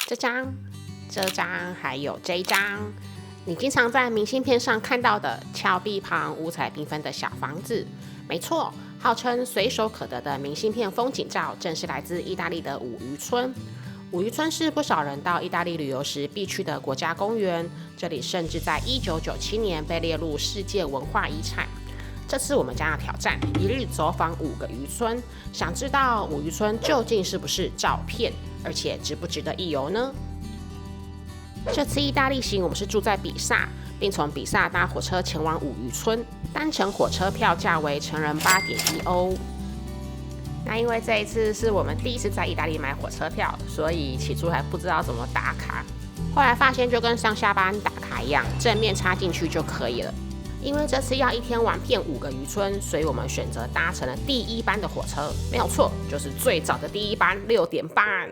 这张、这张还有这一张，你经常在明信片上看到的峭壁旁五彩缤纷的小房子，没错，号称随手可得的明信片风景照，正是来自意大利的五渔村。五渔村是不少人到意大利旅游时必去的国家公园，这里甚至在1997年被列入世界文化遗产。这次我们将要挑战一日走访5个渔村，想知道五渔村究竟是不是照片，而且值不值得一游呢？这次意大利行我们是住在比萨，并从比萨搭火车前往五渔村，单程火车票价为成人8.1欧。那因为这一次是我们第一次在意大利买火车票，所以起初还不知道怎么打卡，后来发现就跟上下班打卡一样，正面插进去就可以了。因为这次要一天玩遍5个渔村，所以我们选择搭乘了第1班的火车，没有错，就是最早的第1班6点半。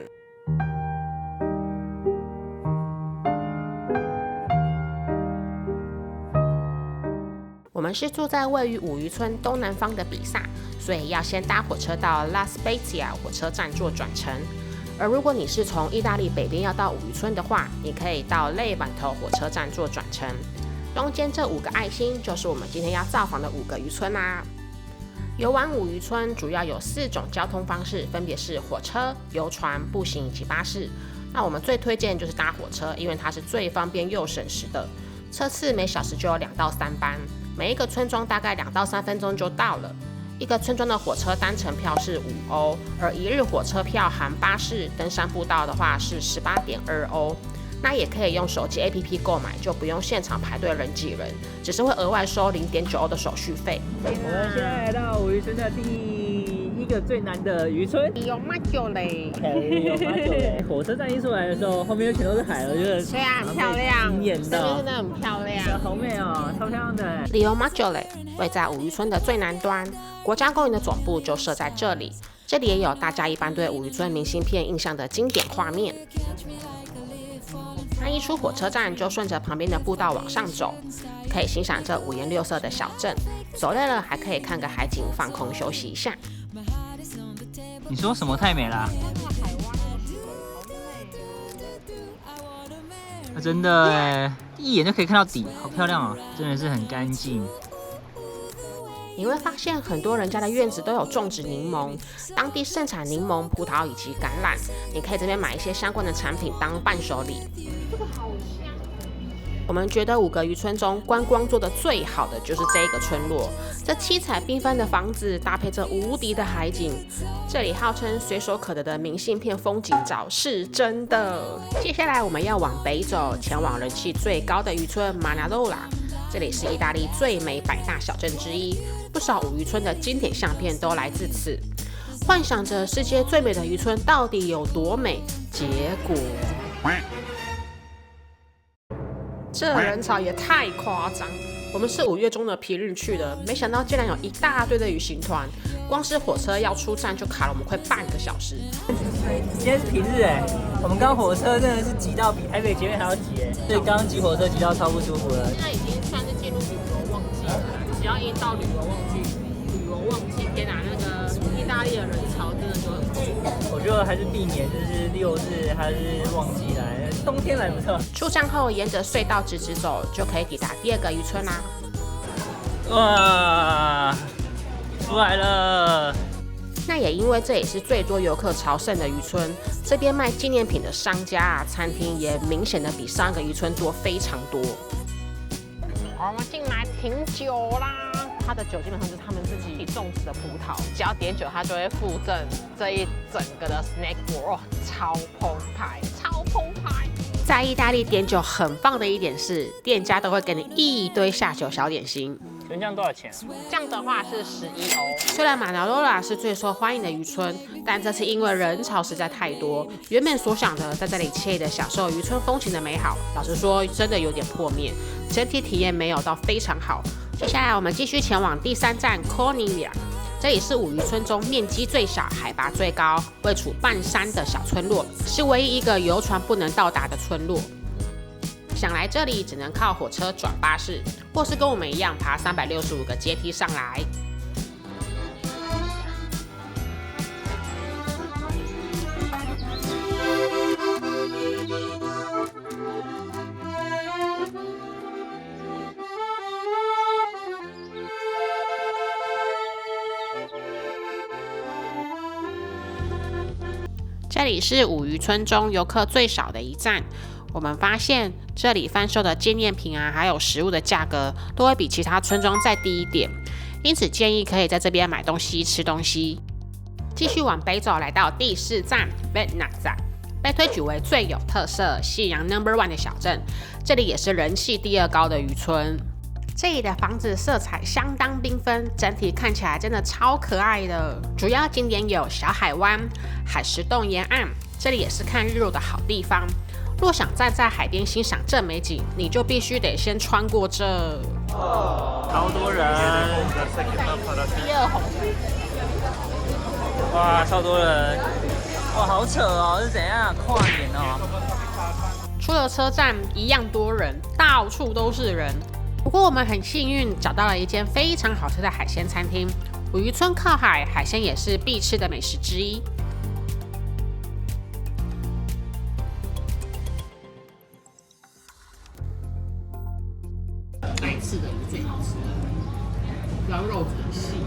我们是住在位于五渔村东南方的比萨，所以要先搭火车到拉斯贝齐亚火车站做转乘。而如果你是从意大利北边要到五渔村的话，你可以到雷板头火车站做转乘。中间这5个爱心就是我们今天要造访的5个渔村啦。游玩五渔村主要有4种交通方式，分别是火车、游船、步行以及巴士。那我们最推荐就是搭火车，因为它是最方便又省时的。车次每小时就有2到3班，每一个村庄大概2到3分钟就到了。一个村庄的火车单程票是5欧，而一日火车票含巴士、登山步道的话是18.2欧。那也可以用手机 APP 购买，就不用现场排队人挤人，只是会额外收0.9欧的手续费。我们现在来到五渔村的第1个最难的渔村。有马酒嘞！有马酒嘞！火车站一出来的时候，后面就全都是海了，我觉得对啊，很漂亮，惊艳到，真的很漂亮，好美哦，超漂亮的。里欧马酒嘞，位在五渔村的最南端，国家公园的总部就设在这里。这里也有大家一般对五渔村明信片印象的经典画面。那一出火车站就顺着旁边的步道往上走，可以欣赏这5颜6色的小镇。走累了还可以看个海景，放空休息一下。你说什么太美啦？真的耶，一眼就可以看到底，好漂亮哦，真的是很干净。你会发现很多人家的院子都有种植柠檬，当地盛产柠檬、葡萄以及橄榄，你可以这边买一些相关的产品当伴手礼。这个好香。我们觉得5个渔村中观光做的最好的就是这个村落，这7彩缤纷的房子搭配着无敌的海景，这里号称随手可得的明信片风景照是真的。接下来我们要往北走，前往人气最高的渔村马纳洛拉。这里是意大利最美100大小镇之一，不少五渔村的经典相片都来自此。幻想着世界最美的渔村到底有多美，结果这人潮也太夸张。我们是5月中的平日去的，没想到竟然有一大堆的旅行团，光是火车要出站就卡了我们快半个小时。今天是平日哎，我们刚火车真的是挤到比台北捷运还要挤哎，所以刚挤火车挤到超不舒服了。现在已经算是进入旅游旺季了，只要一到旅游旺季，天哪，那个意大利的人潮真的就很多。我觉得还是避免就是6日还是旺季来，冬天来不错。出站后沿着隧道直走，就可以抵达第2个渔村啦。哇，出来了！那也因为这也是最多游客朝圣的渔村，这边卖纪念品的商家餐厅也明显的比上个渔村多非常多。我们进来挺久啦，它的酒基本上就是他们自己种植的葡萄，只要点酒，它就会附赠这一整个的 snack board， 超澎湃，超澎湃。在意大利点酒很棒的一点是，店家都会给你一堆下酒小点心。这样多少钱？这样的话是11欧。虽然马纳洛拉是最受欢迎的渔村，但这次因为人潮实在太多，原本所想的在这里惬意的享受渔村风情的美好，老实说真的有点破灭，整体体验没有到非常好。接下来我们继续前往第3站 Corniglia， 这里是五渔村中面积最小、海拔最高、位处半山的小村落，是唯一一个游船不能到达的村落。想来这里只能靠火车转巴士，或是跟我们一样爬365个阶梯上来。这里是五渔村中游客最少的一站。我们发现这里贩售的纪念品啊，还有食物的价格都会比其他村庄再低一点，因此建议可以在这边买东西、吃东西。继续往北走，来到第4站 Vetna 站，被推举为最有特色、夕阳 No.1 的小镇。这里也是人气第2高的渔村。这里的房子色彩相当缤纷，整体看起来真的超可爱的。主要景点有小海湾、海石洞沿岸，这里也是看日落的好地方。若想站在海边欣赏这美景，你就必须得先穿过这。超多人，第2红。哇，超多人，哇，好扯哦，是怎样跨年哦？出了车站一样多人，到处都是人。不过我们很幸运找到了一间非常好吃的海鲜餐厅。五渔村靠海，海鲜也是必吃的美食之一。爱吃的鱼最好吃的，然后肉质很细。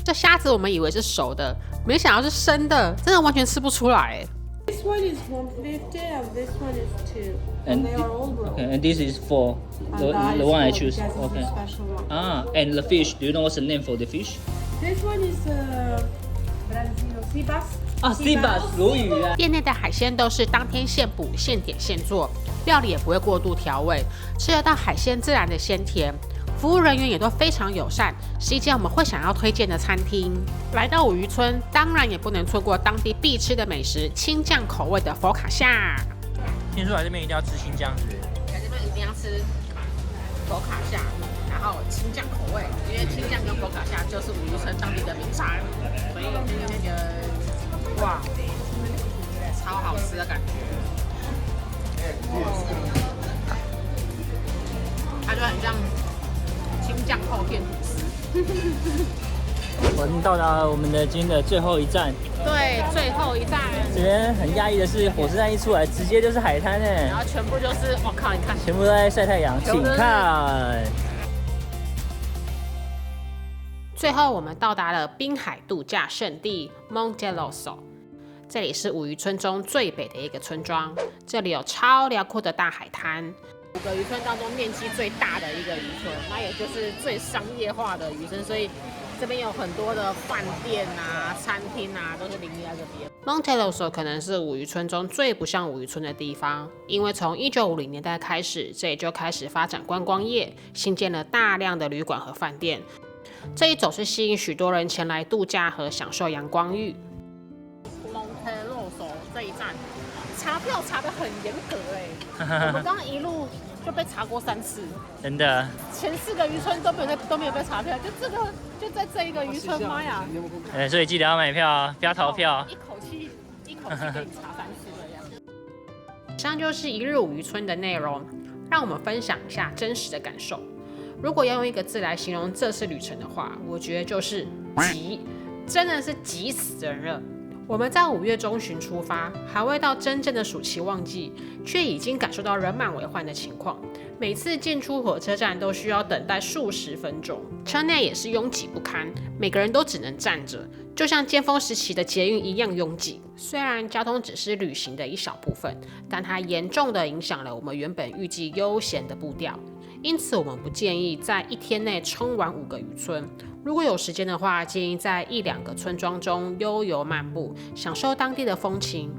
这虾子我们以为是熟的，没想到是生的，真的完全吃不出来。This one is 150 and this one is 2. And they are all brown. Okay, and this is 4. That The is one I for- choose. Yes, it's Okay. a special one. And the fish. Do you know what's the name for the fish? This one is Brazil sea bass. 啊 sea bass 鲈鱼啊。店内的海鲜都是当天现捕、现点现做，料理也不会过度调味，吃得到海鲜自然的鲜甜。服务人员也都非常友善，是一间我们会想要推荐的餐厅。来到五渔村，当然也不能错过当地必吃的美食——青酱口味的佛卡夏。听说来这边一定要吃新疆子。来这边一定要吃佛卡夏，然后青酱口味，因为青酱跟佛卡夏就是五渔村当地的名产，所以那个哇，超好吃的感觉。它就很像青酱厚片吐司。我们到达了我们的今天的最后一站。对，最后一站。这边很讶异的是，火车站一出来，直接就是海滩哎，然后全部就是，我靠，你看，全部都在晒太阳，请看。最后我们到达了滨海度假胜地 Monte Rosso， 这里是五渔村中最北的一个村庄，这里有超辽阔的大海滩。5个渔村当中面积最大的一个渔村，那也就是最商业化的渔村，所以这边有很多的饭店啊、餐厅啊，都是林立在这边。Monte Rosso 可能是五渔村中最不像五渔村的地方，因为从1950年代开始，这里就开始发展观光业，新建了大量的旅馆和饭店。这一走是吸引许多人前来度假和享受阳光浴。Monte Rosso 这一站查票查得很严格我们刚刚一路就被查过3次，真的。前4个渔村都没有被查票，就在这一个渔村，妈呀！所以记得要买票啊，不要逃票。一口气给你查3次这样。以上就是一日五渔村的内容，让我们分享一下真实的感受。如果要用一个字来形容这次旅程的话，我觉得就是急，真的是急死人了。我们在5月中旬出发，还未到真正的暑期旺季，却已经感受到人满为患的情况。每次进出火车站都需要等待数十分钟，车内也是拥挤不堪，每个人都只能站着，就像尖峰时期的捷运一样拥挤。虽然交通只是旅行的一小部分，但它严重的影响了我们原本预计悠闲的步调。因此，我们不建议在1天内冲完5个渔村。如果有时间的话，建议在1-2个村庄中悠游漫步，享受当地的风情。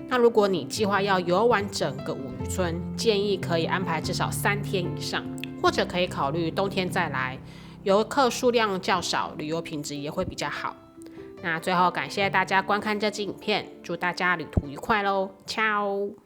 那如果你计划要游玩整个五渔村，建议可以安排至少3天以上，或者可以考虑冬天再来，游客数量较少，旅游品质也会比较好。那最后感谢大家观看这支影片，祝大家旅途愉快喽，Ciao。